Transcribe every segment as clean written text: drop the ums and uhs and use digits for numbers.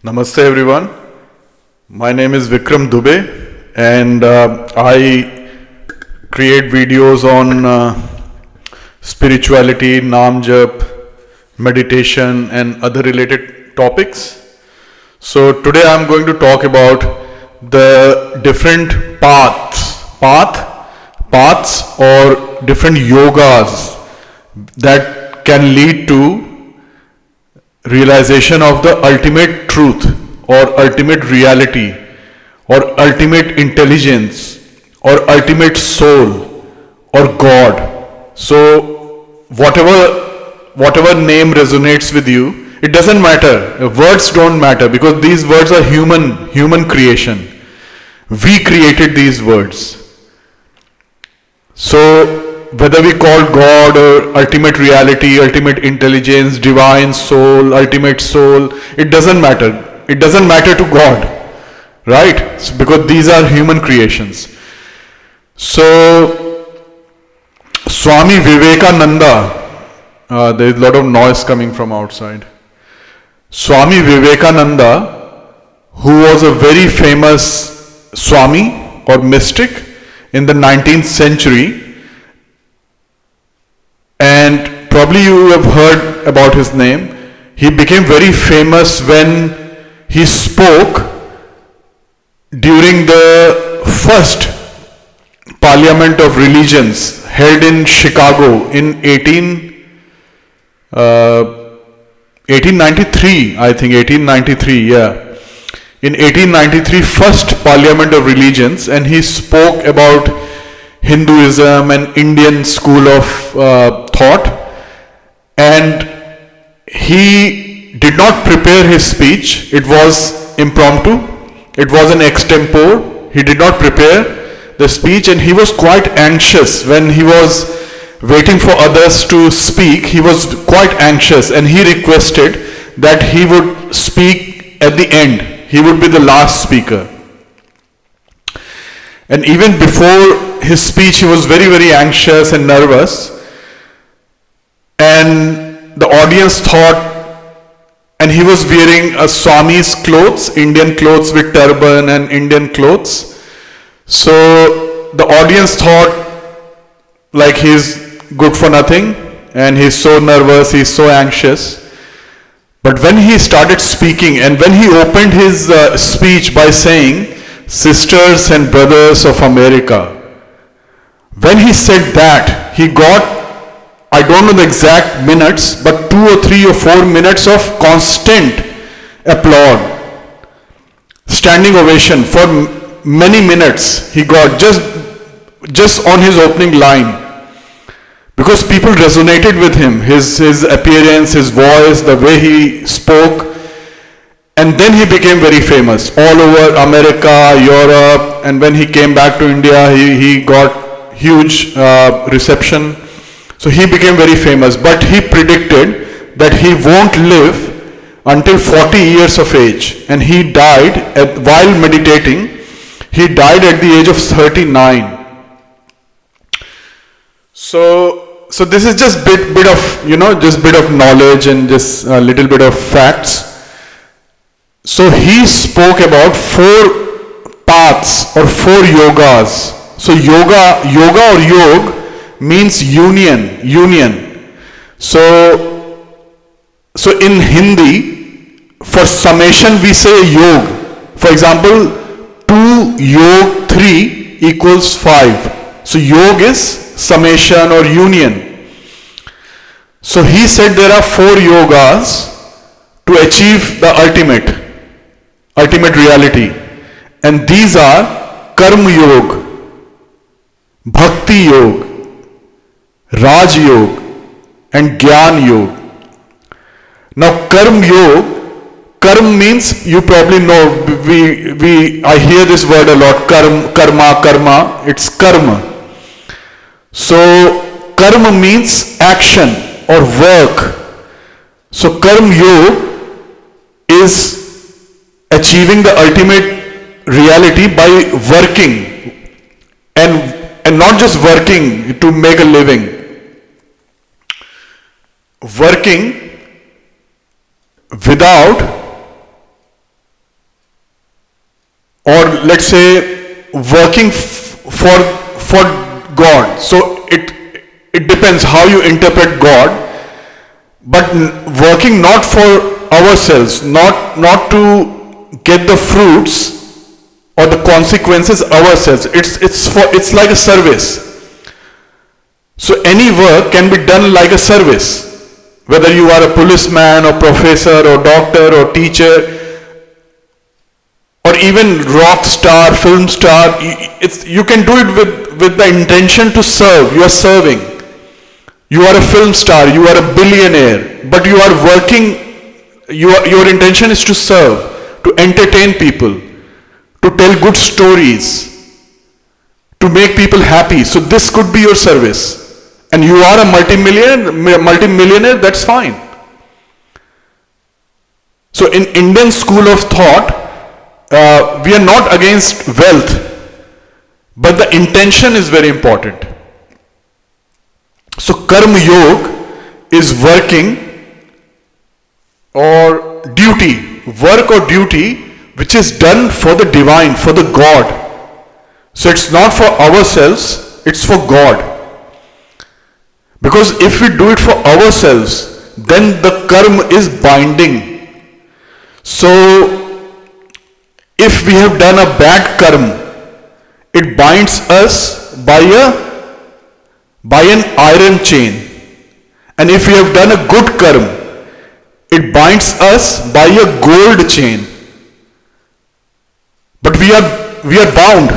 Namaste everyone. My name is Vikram Dubey and I create videos on spirituality, Naam Jap, meditation and other related topics. So today I am going to talk about the different paths or different yogas that can lead to realization of the ultimate truth or ultimate reality or ultimate intelligence or ultimate soul or God. So whatever name resonates with you, it doesn't matter. Words don't matter because these words are human creation. We created these words. So whether we call God or ultimate reality, ultimate intelligence, divine soul, ultimate soul, it doesn't matter. It doesn't matter to God, right? Because these are human creations. So Swami Vivekananda, there is a lot of noise coming from outside. Swami Vivekananda, who was a very famous Swami or mystic in the 19th century, and probably you have heard about his name. He became very famous when he spoke during the first Parliament of Religions held in Chicago in 1893, I think 1893, yeah. In 1893, first Parliament of Religions, and he spoke about Hinduism and Indian school of thought, and he did not prepare his speech. It was impromptu, it was an extempore. He did not prepare the speech and he was quite anxious when he was waiting for others to speak. He was quite anxious and he requested that he would speak at the end. He would be the last speaker. And even before his speech, he was very anxious and nervous. And the audience thought, and he was wearing a Swami's clothes, Indian clothes with turban and Indian clothes. So the audience thought like he's good for nothing and he's so nervous, he's so anxious. But when he started speaking and when he opened his speech by saying, "Sisters and brothers of America," when he said that, he got, I don't know the exact minutes, but 2 or 3 or 4 minutes of constant applaud, standing ovation for many minutes. He got just on his opening line, because people resonated with him, his appearance, his voice, the way he spoke. And then he became very famous all over America, Europe, and when he came back to India, he got huge reception. So he became very famous, but he predicted that he won't live until 40 years of age, and he died while meditating. He died at the age of 39. So this is just bit of just bit of knowledge and just a little bit of facts. So he spoke about 4 paths or 4 yogas. So yoga or yog means union. So in Hindi, for summation we say yog. For example, 2 yog 3 equals 5. So yog is summation or union. So he said there are 4 yogas to achieve the ultimate reality, and these are Karma Yog, Bhakti Yog, Raj Yog and Gyan Yog. Now Karma means, you probably know, I hear this word a lot, karma, it's karma. So karma means action or work. So Karma Yog is achieving the ultimate reality by working, and not just working to make a living, working without or let's say working for God. So it depends how you interpret God, but working not for ourselves, not to get the fruits or the consequences ourselves. It's like a service. So any work can be done like a service, whether you are a policeman or professor or doctor or teacher or even rock star, film star. You can do it with the intention to serve. You are serving. You are a film star, you are a billionaire, but you are working. Your intention is to serve, to entertain people, to tell good stories, to make people happy. So this could be your service. And you are a multimillionaire, that's fine. So in Indian school of thought, we are not against wealth, but the intention is very important. So Karma Yoga is working or duty, work or duty which is done for the divine, for the God. So it's not for ourselves, it's for God. Because if we do it for ourselves, then the karma is binding. So if we have done a bad karma, it binds us by an iron chain. And if we have done a good karma, it binds us by a gold chain. But we are bound.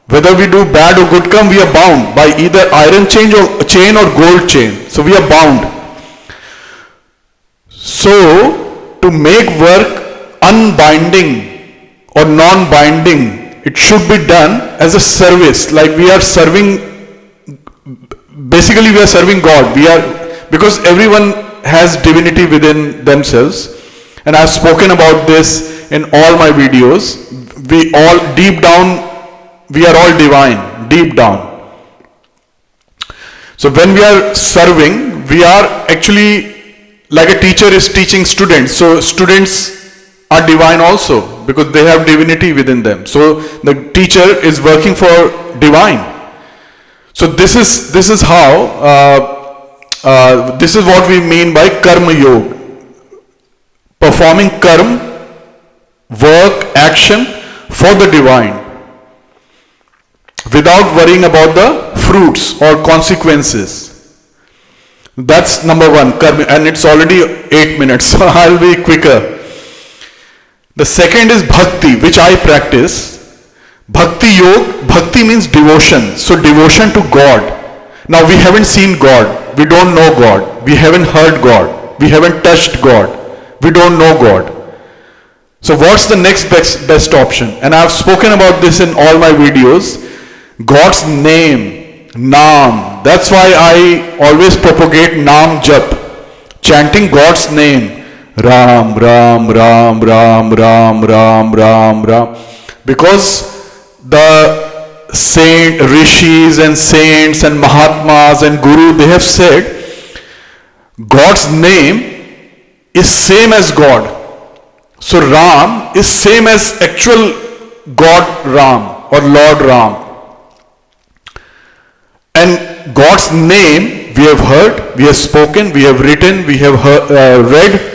Whether we do bad or good karma, we are bound by either iron chain or gold chain. So we are bound. So to make work unbinding or non-binding, it should be done as a service. Like we are serving, basically we are serving God. Because everyone has divinity within themselves. And I've spoken about this in all my videos. We all, deep down, we are all divine, deep down. So when we are serving, we are actually like a teacher is teaching students. So students are divine also because they have divinity within them. So the teacher is working for divine. So this is how, this is what we mean by Karma Yoga. Performing karma, work, action for the divine, without worrying about the fruits or consequences. That's number one, karma, and it's already 8 minutes, so I'll be quicker. The second is bhakti, which I practice. Bhakti yoga, bhakti means devotion, so devotion to God. Now we haven't seen God, we don't know God, we haven't heard God, we haven't touched God, we don't know God. So what's the next best option? And I've spoken about this in all my videos. God's name, Naam. That's why I always propagate Naam Jap, chanting God's name. Ram, Ram, Ram, Ram, Ram, Ram, Ram, Ram. Because the rishis and saints and Mahatmas and Guru, they have said God's name is same as God. So Ram is same as actual God Ram or Lord Ram. And God's name we have heard, we have spoken, we have written, we have read.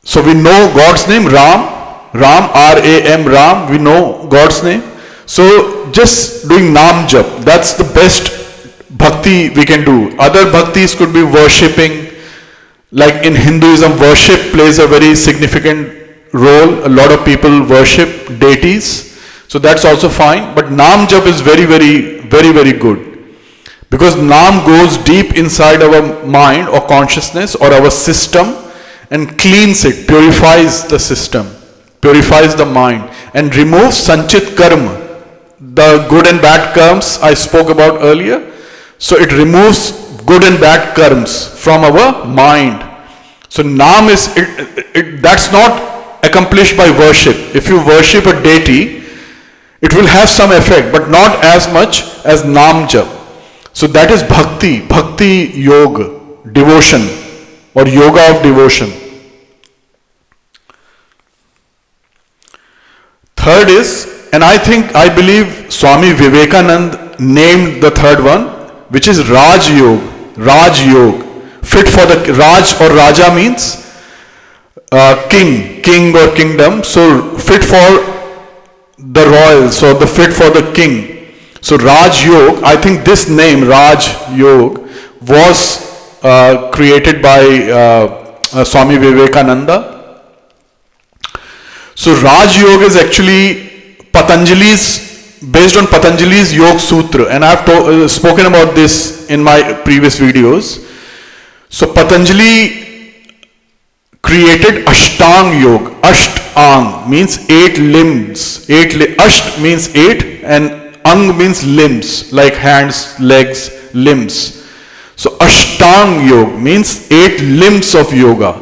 So we know God's name, Ram, R-A-M, Ram, we know God's name. So just doing Naam Jap, that's the best bhakti we can do. Other bhaktis could be worshipping. Like in Hinduism, worship plays a very significant role. A lot of people worship deities. So that's also fine. But Naam Jap is very, very, very, very good. Because Naam goes deep inside our mind or consciousness or our system and cleans it, purifies the system, purifies the mind and removes Sanchit Karma. The good and bad karmas I spoke about earlier. So it removes good and bad karmas from our mind. So Naam is, that's not accomplished by worship. If you worship a deity, it will have some effect, but not as much as Naam Jap. So that is Bhakti Yoga, devotion or yoga of devotion. third is, and I believe Swami Vivekanand named the third one, which is Raj Yoga. Raj Yoga. Fit for the Raj or Raja means king or kingdom. So fit for the royal, so the fit for the king. So Raj Yoga, I think this name Raj Yoga was created by Swami Vivekananda. So Raj Yoga is actually Patanjali's, based on Patanjali's Yoga Sutra, and I have spoken about this in my previous videos. So Patanjali created Ashtang Yoga. Ashtang means 8 limbs. Asht means 8 and Ang means limbs, like hands, legs, limbs. So Ashtang Yoga means 8 limbs of yoga.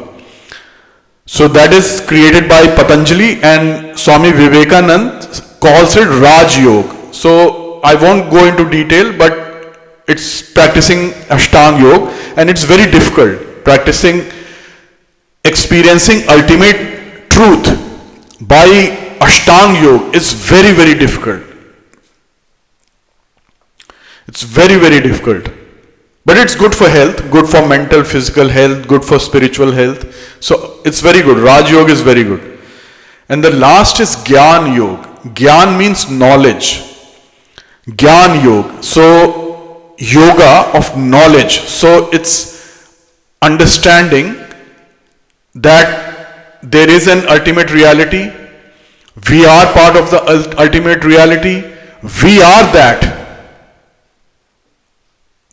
So that is created by Patanjali, and Swami Vivekanand calls it Raj Yoga. So I won't go into detail, but it's practicing Ashtang Yoga, and it's very difficult. Practicing, experiencing ultimate truth by Ashtang Yoga is very, very difficult. It's very, very difficult. But it's good for health, good for mental, physical health, good for spiritual health. So it's very good. Raj Yoga is very good. And the last is Gyan Yoga. Gyan means knowledge. Gyan Yoga. So yoga of knowledge. So it's understanding that there is an ultimate reality. We are part of the ultimate reality. We are that.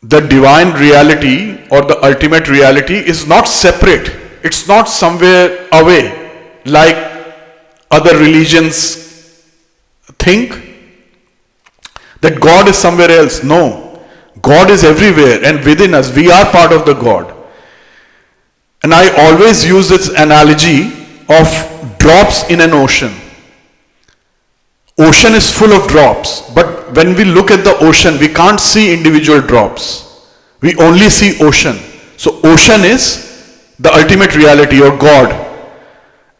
The divine reality or the ultimate reality is not separate. It's not somewhere away like other religions think that God is somewhere else. No, God is everywhere and within us. We are part of the God. And I always use this analogy of drops in an ocean. Ocean is full of drops, but when we look at the ocean, we can't see individual drops. We only see ocean. So ocean is the ultimate reality or God.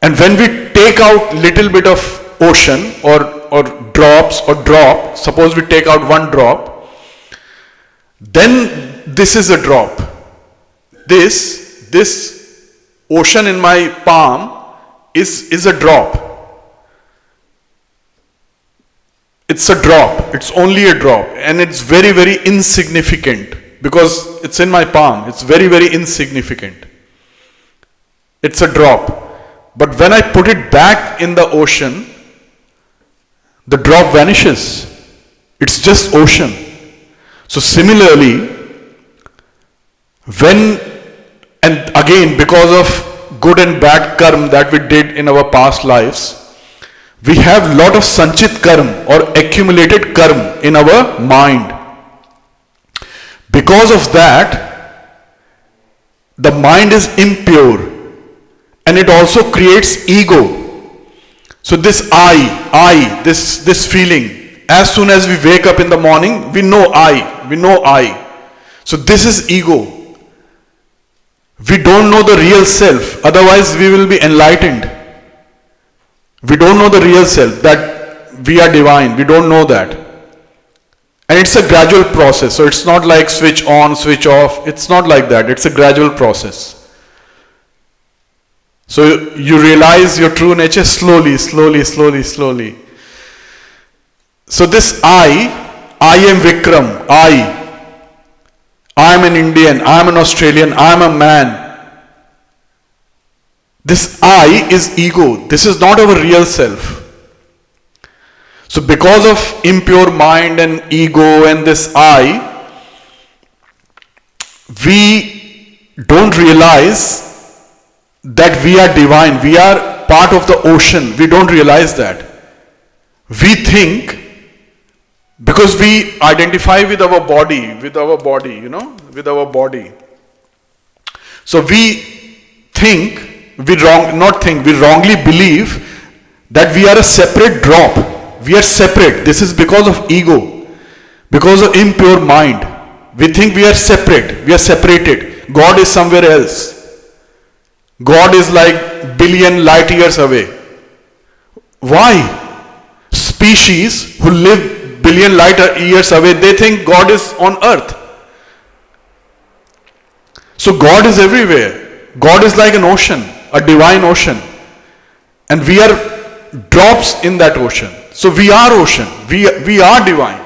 And when we take out little bit of ocean or drops or drop, suppose we take out one drop, then this is a drop. This ocean in my palm is a drop. It's a drop. It's only a drop. And it's very, very insignificant because it's in my palm. It's very, very insignificant. It's a drop. But when I put it back in the ocean, the drop vanishes. It's just ocean. So similarly, and again, because of good and bad karma that we did in our past lives, we have lot of sanchit karma or accumulated karma in our mind. Because of that, the mind is impure and it also creates ego. So this this feeling, as soon as we wake up in the morning, we know I. So this is ego. We don't know the real self, otherwise we will be enlightened. We don't know the real self, that we are divine. We don't know that. And it's a gradual process. So it's not like switch on, switch off. It's not like that. It's a gradual process. So you realize your true nature slowly. So this I am Vikram, I am an Indian, I am an Australian, I am a man. This I is ego. This is not our real self. So because of impure mind and ego and this I, we don't realize that we are divine. We are part of the ocean. We don't realize that. We think, because we identify with our body, with our body. So we think, we wrongly believe that we are a separate drop. We are separate. This is because of ego, because of impure mind. We think we are separate. We are separated. God is somewhere else. God is like billion light years away. Why? species who live billion light years away, they think God is on earth. So God is everywhere. God is like an ocean, a divine ocean. And we are drops in that ocean. So we are ocean. We are divine.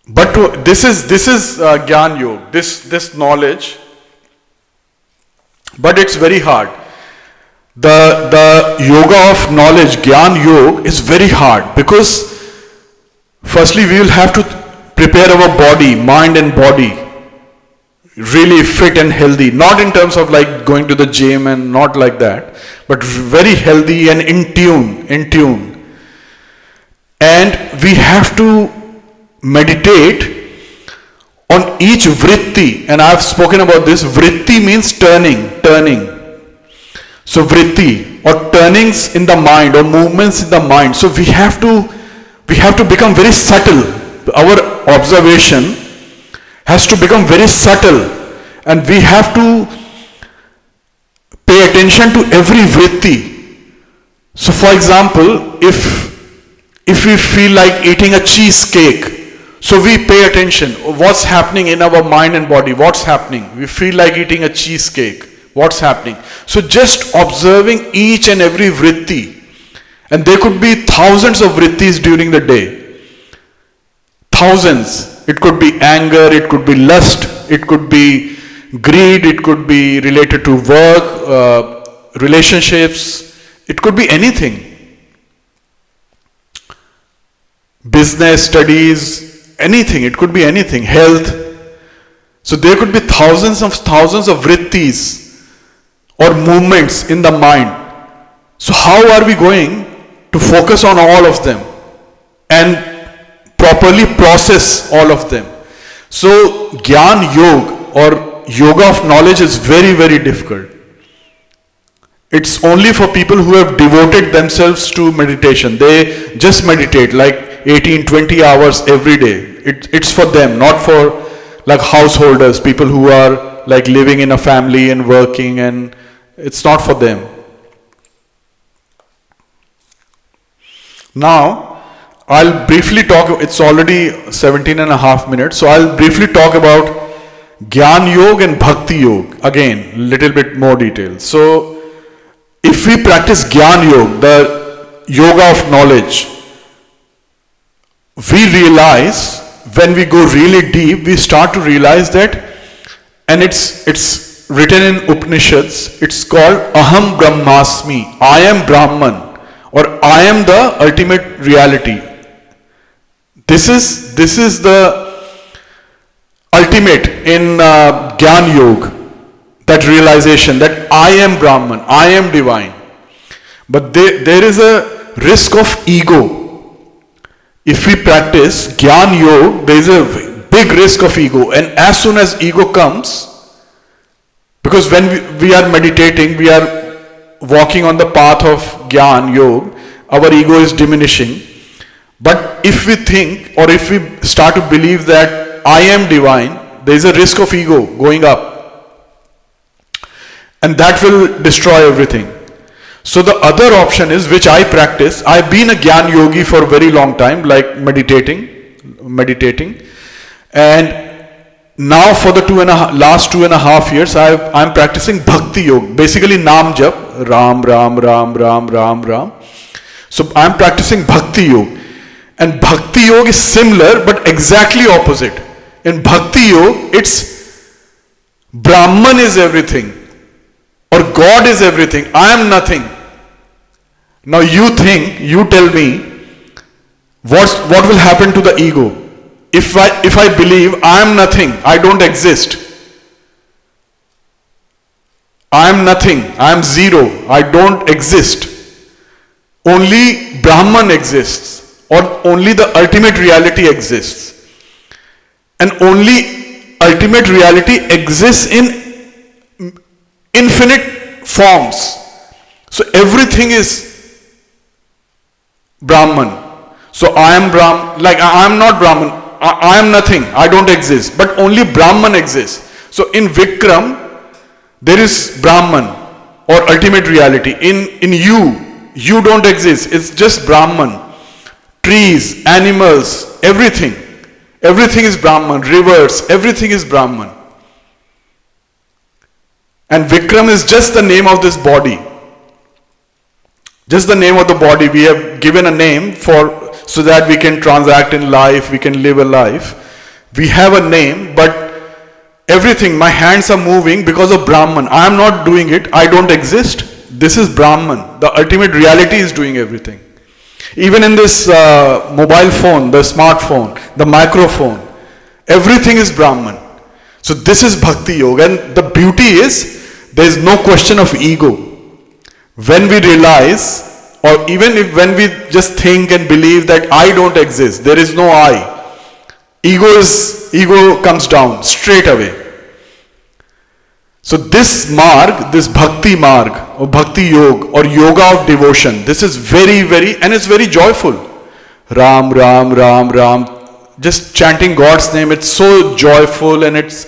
But this is Gyan Yoga, this knowledge. But it's very hard. The yoga of knowledge, Gyan Yoga, is very hard because firstly we will have to prepare our body, mind and body, really fit and healthy. Not in terms of like going to the gym and not like that, but very healthy and in tune. And we have to meditate on each vritti, and I have spoken about this. Vritti means turning. So vritti or turnings in the mind or movements in the mind. So we have to become very subtle. Our observation has to become very subtle, and we have to pay attention to every vritti. So for example, if we feel like eating a cheesecake, so we pay attention, what's happening in our mind and body, what's happening. We feel like eating a cheesecake, what's happening. So just observing each and every vritti, and there could be thousands of vrittis during the day. Thousands. It could be anger, it could be lust, it could be greed, it could be related to work, relationships, it could be anything. Business, studies, anything, it could be anything, health. So there could be thousands of vrittis or movements in the mind. So how are we going to focus on all of them and properly process all of them? So Gyan Yoga or yoga of knowledge is very, very difficult. It's only for people who have devoted themselves to meditation. They just meditate like 18-20 hours every day. It's for them, not for like householders, people who are like living in a family and working, and it's not for them. Now I'll briefly talk, it's already 17 and a half minutes, so I'll briefly talk about Gyan Yoga and Bhakti Yoga. Again, little bit more detail. So if we practice Gyan Yoga, the yoga of knowledge, we realize, when we go really deep, we start to realize that, and it's written in Upanishads, it's called Aham Brahmasmi, I am Brahman, or I am the ultimate reality. This is the ultimate in Gyan Yoga, that realization that I am Brahman, I am divine. But there is a risk of ego. If we practice Gyan Yoga, there is a big risk of ego, and as soon as ego comes, because when we are meditating, we are walking on the path of Gyan Yoga, our ego is diminishing. But if we think, or if we start to believe that I am divine, there is a risk of ego going up, and that will destroy everything. So the other option is, which I practice, I've been a Gyan Yogi for a very long time, like meditating, and now for the last 2.5 years, I'm practicing Bhakti Yoga, basically Naam Jap, Ram, Ram, Ram, Ram, Ram, Ram. So I'm practicing Bhakti Yoga, and Bhakti Yoga is similar, but exactly opposite. In Bhakti Yoga, it's Brahman is everything, or God is everything, I am nothing. Now you tell me, what will happen to the ego? If I believe I am nothing, I don't exist, I am nothing, I am zero, I don't exist, only Brahman exists, or only the ultimate reality exists, and only ultimate reality exists in infinite forms. So everything is Brahman. So I am Brahman, like I am not Brahman, I am nothing, I don't exist, but only Brahman exists. So in Vikram, there is Brahman, or ultimate reality. In you don't exist. It's just Brahman. Trees, animals, everything. Everything is Brahman. Rivers, everything is Brahman. And Vikram is just the name of this body. Just the name of the body. We have given a name for so that we can transact in life, we can live a life. We have a name, but everything, my hands are moving because of Brahman. I am not doing it. I don't exist. This is Brahman. The ultimate reality is doing everything. Even in this mobile phone, the smartphone, the microphone, everything is Brahman. So this is Bhakti Yoga. And the beauty is, there is no question of ego. When we realize, or even when we just think and believe that I don't exist, there is no I. Ego comes down straight away. So this marg, this Bhakti marg, or Bhakti Yoga, or Yoga of devotion, this is very, and it's very joyful. Ram, Ram, Ram, Ram. Just chanting God's name, it's so joyful, and it's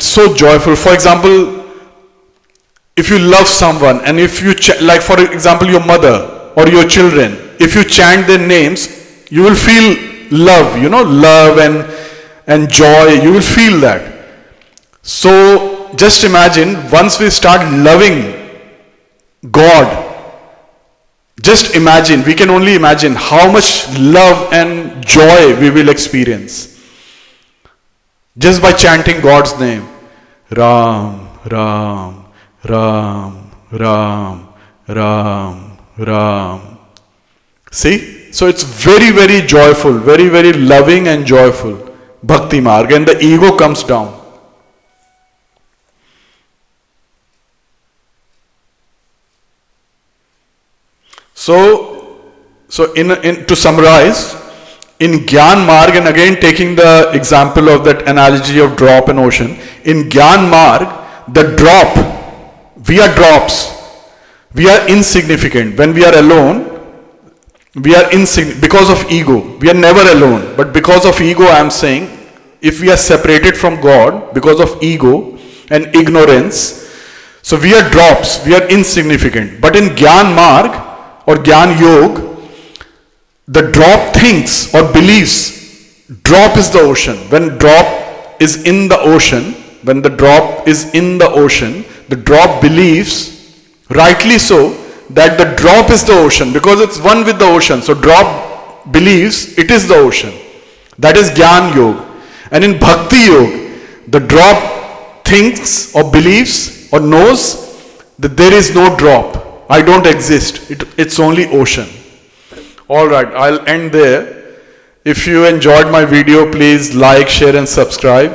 so joyful. For example, if you love someone, and if you, like for example your mother or your children, if you chant their names, you will feel love, love and joy, you will feel that. So just imagine, once we start loving God, just imagine, we can only imagine how much love and joy we will experience just by chanting God's name. Ram, Ram, Ram, Ram, Ram, Ram. See? So it's very, very joyful, very, very loving and joyful. Bhakti Marg, and the ego comes down. So to summarize, in Gyan Marg, and again taking the example of that analogy of drop and ocean, in Gyan Marg, the drop, we are drops. We are insignificant. When we are alone, we are insignificant because of ego. We are never alone. But because of ego, I am saying, if we are separated from God because of ego and ignorance, so we are drops, we are insignificant. But in Gyan Marg or Gyan Yoga, the drop thinks or believes. Drop is the ocean. When drop is in the ocean, the drop believes, rightly so, that the drop is the ocean because it's one with the ocean. So drop believes it is the ocean. That is Gyan Yoga. And in Bhakti Yoga, the drop thinks or believes or knows that there is no drop. I don't exist. It's only ocean. Alright, I'll end there. If you enjoyed my video, please like, share and subscribe.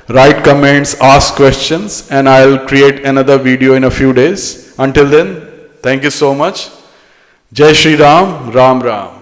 Write comments, ask questions, and I'll create another video in a few days. Until then, thank you so much. Jai Shri Ram, Ram Ram.